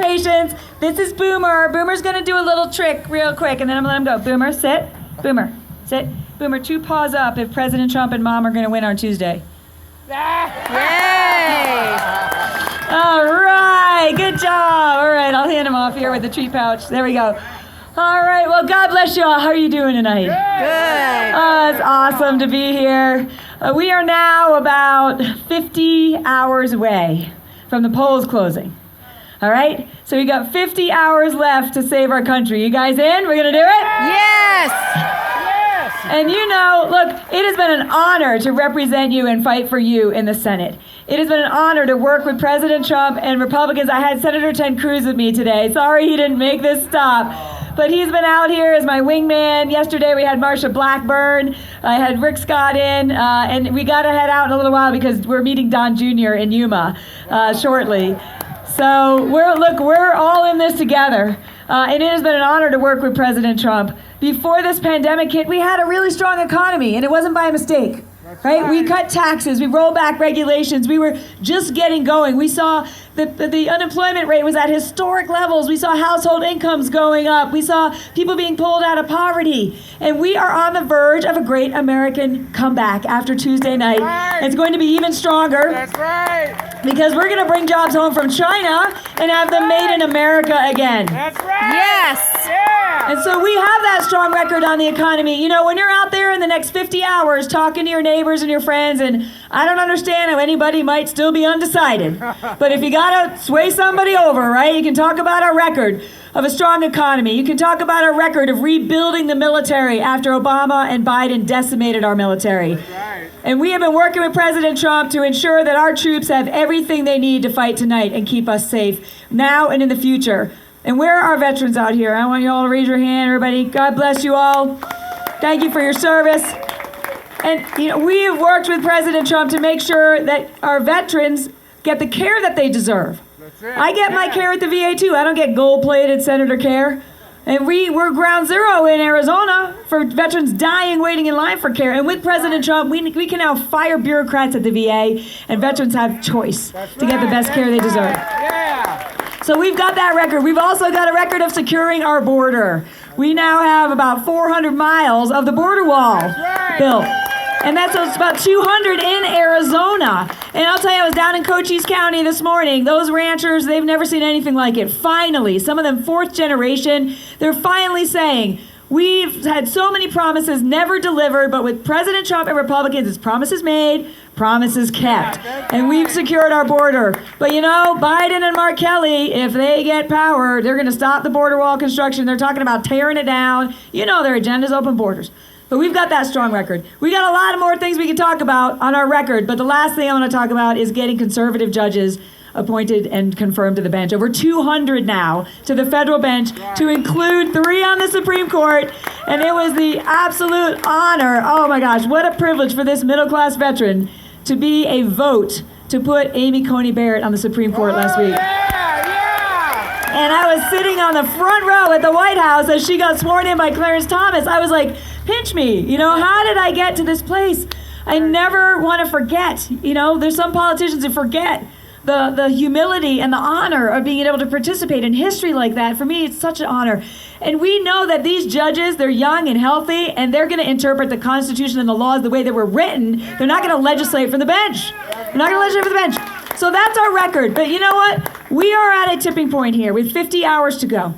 patience. This is Boomer. Boomer's going to do a little trick real quick, and then I'm going to let him go. Boomer, sit. Boomer, sit. Boomer, 2 paws up if President Trump and Mom are going to win on Tuesday. Yay! All right, good job. All right, I'll hand him off here with the treat pouch. There we go. All right, well, God bless you all. How are you doing tonight? Good. Oh, it's awesome to be here. We are now about 50 hours away from the polls closing. All right? So we got 50 hours left to save our country. You guys in? We're going to do it? Yes! And you know, look, it has been an honor to represent you and fight for you in the Senate. It has been an honor to work with President Trump and Republicans. I had Senator Ted Cruz with me today. Sorry he didn't make this stop. But he's been out here as my wingman. Yesterday we had Marsha Blackburn. I had Rick Scott in. And we got to head out in a little while because we're meeting Don Jr. in Yuma shortly. So we're all in this together. And it has been an honor to work with President Trump. Before this pandemic hit, we had a really strong economy, and it wasn't by mistake. Right? We cut taxes, we rolled back regulations, we were just getting going. We saw the unemployment rate was at historic levels. We saw household incomes going up. We saw people being pulled out of poverty. And we are on the verge of a great American comeback after Tuesday night. Right. It's going to be even stronger. That's right. Because we're going to bring jobs home from China and have them made in America again. That's right. Yes! Yeah. And so we have that strong record on the economy. You know, when you're out there in the next 50 hours talking to your neighbors and your friends, and I don't understand how anybody might still be undecided. But if you gotta sway somebody over, right, you can talk about our record of a strong economy. You can talk about our record of rebuilding the military after Obama and Biden decimated our military. Right. And we have been working with President Trump to ensure that our troops have everything they need to fight tonight and keep us safe now and in the future. And where are our veterans out here? I want you all to raise your hand, everybody. God bless you all. Thank you for your service. And you know, we have worked with President Trump to make sure that our veterans get the care that they deserve. That's it. I get my care at the VA too. I don't get gold-plated senator care. And we're ground zero in Arizona for veterans dying waiting in line for care. And with President Trump, we can now fire bureaucrats at the VA, and veterans have choice to get the best care they deserve. Yeah. So we've got that record. We've also got a record of securing our border. We now have about 400 miles of the border wall built. And that's about 200 in Arizona. And I'll tell you, I was down in Cochise County this morning. Those ranchers, they've never seen anything like it. Finally, some of them 4th generation, they're finally saying, we've had so many promises never delivered, but with President Trump and Republicans, it's promises made, promises kept. And we've secured our border. But you know, Biden and McSally, if they get power, they're going to stop the border wall construction. They're talking about tearing it down. You know their agenda's open borders. But we've got that strong record. We got a lot of more things we can talk about on our record, but the last thing I want to talk about is getting conservative judges appointed and confirmed to the bench. Over 200 now to the federal bench, to include 3 on the Supreme Court, and it was the absolute honor, oh my gosh, what a privilege for this middle-class veteran to be a vote to put Amy Coney Barrett on the Supreme Court last week. And I was sitting on the front row at the White House as she got sworn in by Clarence Thomas. I was like, pinch me, you know, how did I get to this place? I never want to forget, you know, there's some politicians who forget the humility and the honor of being able to participate in history like that. For me, it's such an honor. And we know that these judges, they're young and healthy, and they're going to interpret the Constitution and the laws the way they were written. They're not going to legislate from the bench. They're not going to legislate from the bench. So that's our record. But you know what? We are at a tipping point here with 50 hours to go.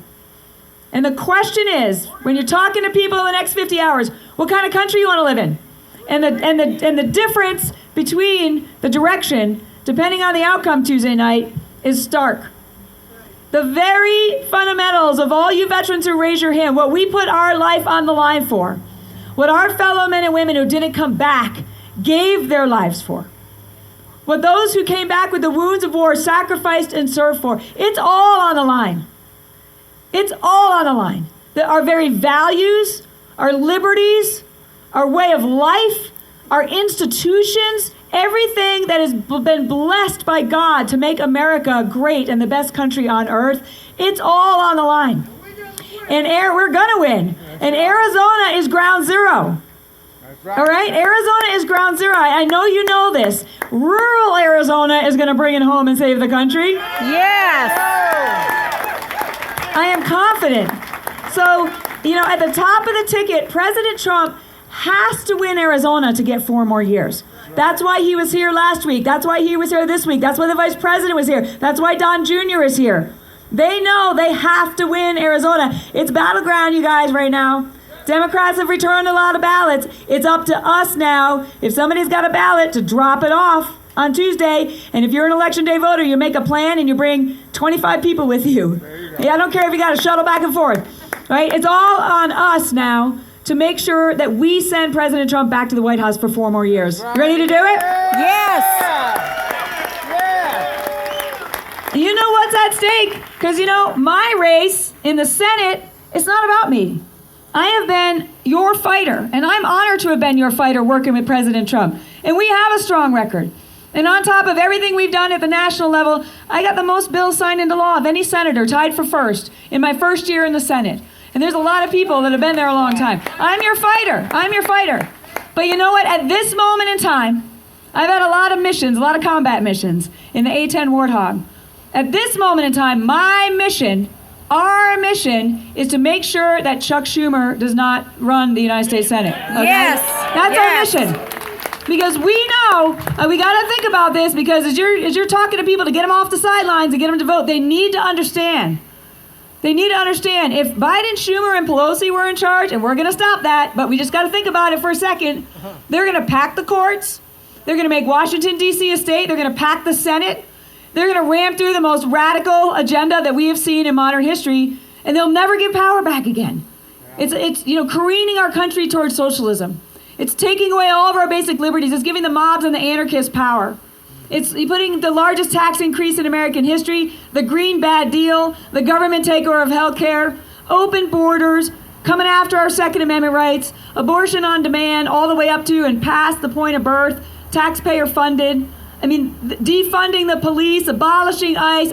And the question is, when you're talking to people in the next 50 hours, what kind of country you want to live in? And the difference between the direction, depending on the outcome Tuesday night, is stark. The very fundamentals of all you veterans who raise your hand, what we put our life on the line for, what our fellow men and women who didn't come back gave their lives for, what those who came back with the wounds of war sacrificed and served for, it's all on the line. It's all on the line. Our very values, our liberties, our way of life, our institutions, everything that has been blessed by God to make America great and the best country on earth, it's all on the line. And we're going to win. And Arizona is ground zero. All right? Arizona is ground zero. I know you know this. Rural Arizona is going to bring it home and save the country. Yes. I am confident. So, at the top of the ticket, President Trump has to win Arizona to get 4 more years. That's why he was here last week. That's why he was here this week. That's why the vice president was here. That's why Don Jr. is here. They know they have to win Arizona. It's battleground, you guys, right now. Democrats have returned a lot of ballots. It's up to us now, if somebody's got a ballot, to drop it off on Tuesday. And if you're an election day voter, you make a plan and you bring 25 people with you. I don't care if you got to shuttle back and forth. Right? It's all on us now to make sure that we send President Trump back to the White House for 4 more years. You ready to do it? Yes. You know what's at stake? Because, my race in the Senate, it's not about me. I have been your fighter, and I'm honored to have been your fighter working with President Trump. And we have a strong record. And on top of everything we've done at the national level, I got the most bills signed into law of any senator, tied for first, in my first year in the Senate. And there's a lot of people that have been there a long time. I'm your fighter. I'm your fighter. But you know what? At this moment in time, I've had a lot of missions, a lot of combat missions in the A-10 Warthog. At this moment in time, my mission, our mission, is to make sure that Chuck Schumer does not run the United States Senate. Okay? Yes. That's our mission. Because we know, we got to think about this, because as you're talking to people to get them off the sidelines and get them to vote, they need to understand. They need to understand, if Biden, Schumer, and Pelosi were in charge, and we're going to stop that, but we just got to think about it for a second, they're going to pack the courts, they're going to make Washington, D.C. a state, they're going to pack the Senate, they're going to ram through the most radical agenda that we have seen in modern history, and they'll never give power back again. It's careening our country towards socialism. It's taking away all of our basic liberties. It's giving the mobs and the anarchists power. It's putting the largest tax increase in American history, the Green Bad Deal, the government takeover of health care, open borders, coming after our Second Amendment rights, abortion on demand, all the way up to and past the point of birth, taxpayer funded. Defunding the police, abolishing ICE.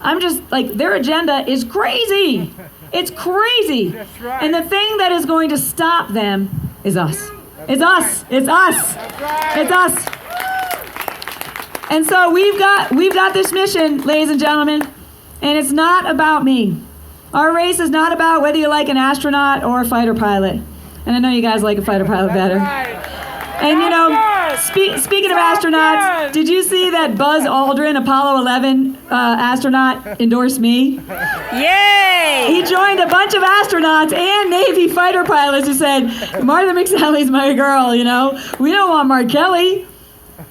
I'm just their agenda is crazy. It's crazy. That's right. And the thing that is going to stop them is us. It's us. It's us. It's us. And so we've got this mission, ladies and gentlemen, and it's not about me. Our race is not about whether you like an astronaut or a fighter pilot. And I know you guys like a fighter pilot better. And speaking of astronauts, did you see that Buzz Aldrin, Apollo 11 astronaut, endorsed me? Yay! He joined a bunch of astronauts and Navy fighter pilots who said, Martha McSally's my girl, We don't want Mark Kelly.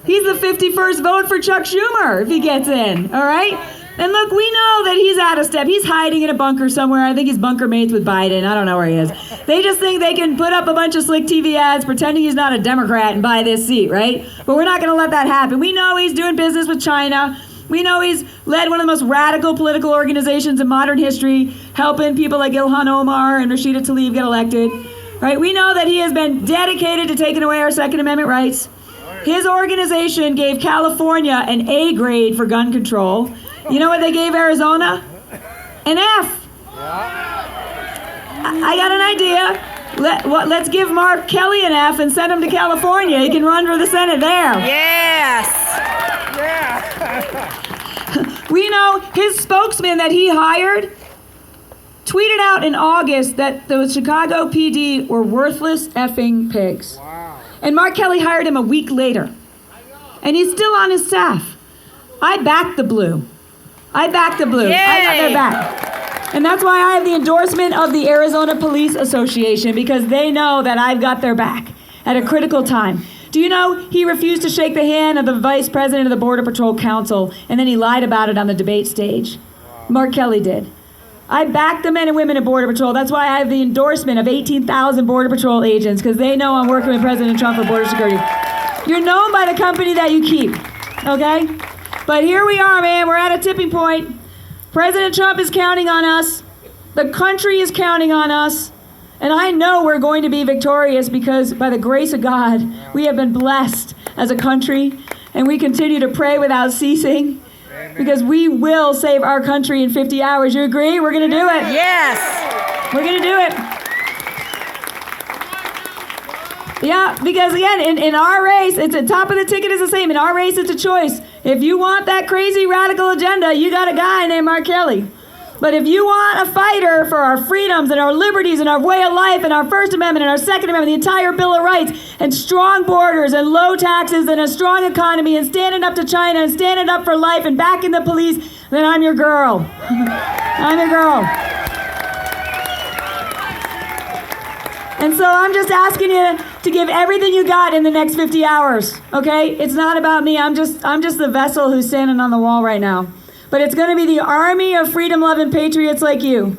He's the 51st vote for Chuck Schumer if he gets in, all right? And look, we know that he's out of step. He's hiding in a bunker somewhere. I think he's bunker mates with Biden. I don't know where he is. They just think they can put up a bunch of slick TV ads pretending he's not a Democrat and buy this seat, right? But we're not going to let that happen. We know he's doing business with China. We know he's led one of the most radical political organizations in modern history, helping people like Ilhan Omar and Rashida Tlaib get elected, right? We know that he has been dedicated to taking away our Second Amendment rights. His organization gave California an A grade for gun control. You know what they gave Arizona? An F. I got an idea. Let's give Mark Kelly an F and send him to California. He can run for the Senate there. Yes. We know his spokesman that he hired tweeted out in August that the Chicago PD were worthless effing pigs. Wow. And Mark Kelly hired him a week later. And he's still on his staff. I backed the blue. I got their back. And that's why I have the endorsement of the Arizona Police Association, because they know that I've got their back at a critical time. Do you know he refused to shake the hand of the vice president of the Border Patrol Council, and then he lied about it on the debate stage? Mark Kelly did. I back the men and women at Border Patrol. That's why I have the endorsement of 18,000 Border Patrol agents, because they know I'm working with President Trump for border security. You're known by the company that you keep, okay? But here we are, man. We're at a tipping point. President Trump is counting on us. The country is counting on us. And I know we're going to be victorious because by the grace of God, we have been blessed as a country. And we continue to pray without ceasing because we will save our country in 50 hours. You agree? We're going to do it. Yes. We're going to do it. Yeah, because again, in our race, it's the top of the ticket is the same. In our race, it's a choice. If you want that crazy radical agenda, you got a guy named Mark Kelly. But if you want a fighter for our freedoms and our liberties and our way of life and our First Amendment and our Second Amendment, the entire Bill of Rights, and strong borders and low taxes and a strong economy and standing up to China and standing up for life and backing the police, then I'm your girl. I'm your girl. And so I'm just asking you to give everything you got in the next 50 hours, okay? It's not about me. I'm just the vessel who's standing on the wall right now. But it's going to be the army of freedom-loving patriots like you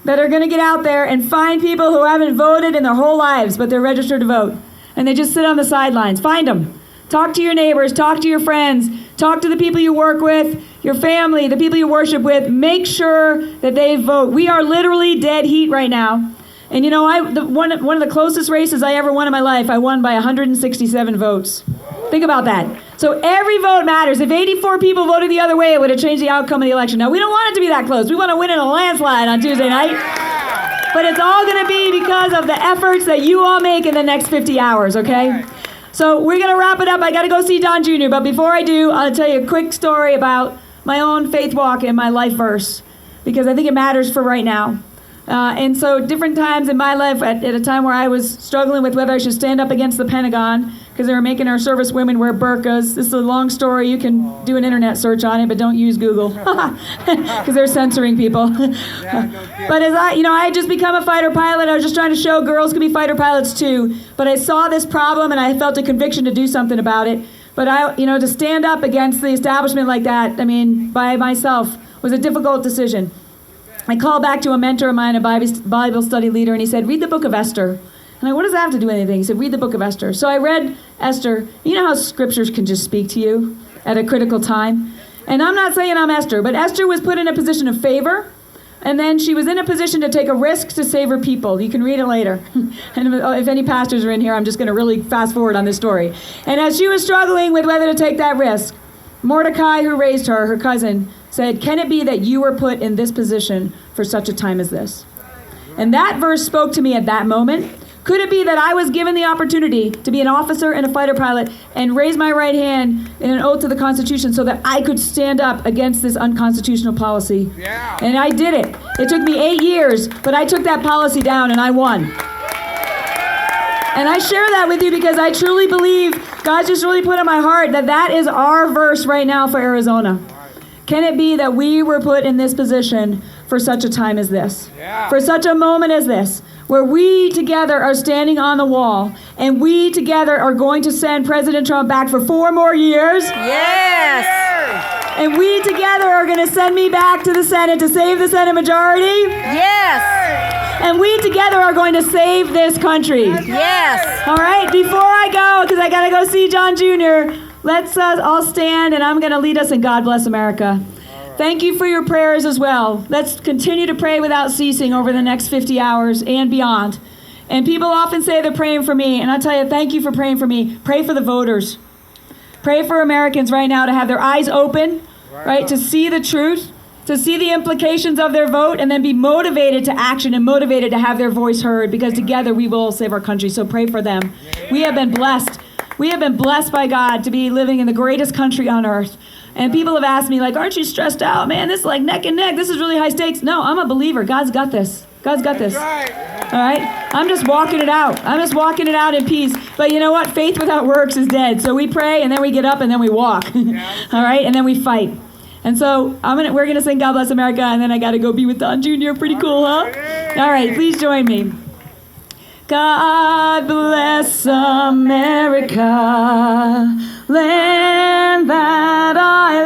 that are going to get out there and find people who haven't voted in their whole lives, but they're registered to vote. And they just sit on the sidelines. Find them. Talk to your neighbors. Talk to your friends. Talk to the people you work with, your family, the people you worship with. Make sure that they vote. We are literally dead heat right now. And you know, one of the closest races I ever won in my life, I won by 167 votes. Think about that. So every vote matters. If 84 people voted the other way, it would have changed the outcome of the election. Now, we don't want it to be that close. We want to win in a landslide on Tuesday night. But it's all going to be because of the efforts that you all make in the next 50 hours, okay? So we're going to wrap it up. I got to go see Don Jr., but before I do, I'll tell you a quick story about my own faith walk and my life verse, because I think it matters for right now. And so different times in my life, at a time where I was struggling with whether I should stand up against the Pentagon, because they were making our service women wear burqas. This is a long story. You can do an internet search on it, but don't use Google, because they're censoring people. But as I had just become a fighter pilot. I was just trying to show girls can be fighter pilots too. But I saw this problem, and I felt a conviction to do something about it. But to stand up against the establishment like that, by myself, was a difficult decision. I called back to a mentor of mine, a Bible study leader, and he said, read the book of Esther. And what does that have to do with anything? He said, read the book of Esther. So I read Esther. You know how scriptures can just speak to you at a critical time? And I'm not saying I'm Esther, but Esther was put in a position of favor, and then she was in a position to take a risk to save her people. You can read it later. And if any pastors are in here, I'm just going to really fast forward on this story. And as she was struggling with whether to take that risk, Mordecai, who raised her, her cousin, said, can it be that you were put in this position for such a time as this? And that verse spoke to me at that moment. Could it be that I was given the opportunity to be an officer and a fighter pilot and raise my right hand in an oath to the Constitution so that I could stand up against this unconstitutional policy? Yeah. And I did it. It took me 8 years, but I took that policy down and I won. And I share that with you because I truly believe God just really put in my heart that is our verse right now for Arizona. Can it be that we were put in this position for such a time as this? Yeah. For such a moment as this, where we together are standing on the wall, and we together are going to send President Trump back for 4 more years? Yes. And we together are going to send me back to the Senate to save the Senate majority? Yes. And we together are going to save this country. Yes. All right, before I go, because I got to go see John Jr., let's all stand, and I'm going to lead us in God Bless America. Thank you for your prayers as well. Let's continue to pray without ceasing over the next 50 hours and beyond. And people often say they're praying for me, and I'll tell you, thank you for praying for me. Pray for the voters. Pray for Americans right now to have their eyes open, right, to see the truth, to see the implications of their vote, and then be motivated to action and motivated to have their voice heard, because together we will save our country. So pray for them. We have been blessed. We have been blessed by God to be living in the greatest country on earth. And people have asked me, like, aren't you stressed out? Man, this is like neck and neck. This is really high stakes. No, I'm a believer. God's got this. God's got this. All right? I'm just walking it out. I'm just walking it out in peace. But you know what? Faith without works is dead. So we pray, and then we get up, and then we walk. All right? And then we fight. And so we're going to sing God Bless America, and then I got to go be with Don Jr. Pretty cool, huh? All right, please join me. God bless America, land that I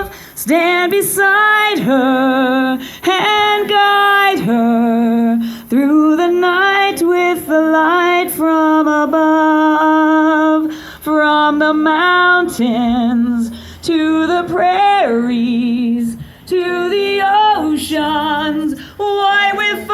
love. Stand beside her and guide her through the night with the light from above. From the mountains to the prairies to the oceans, white with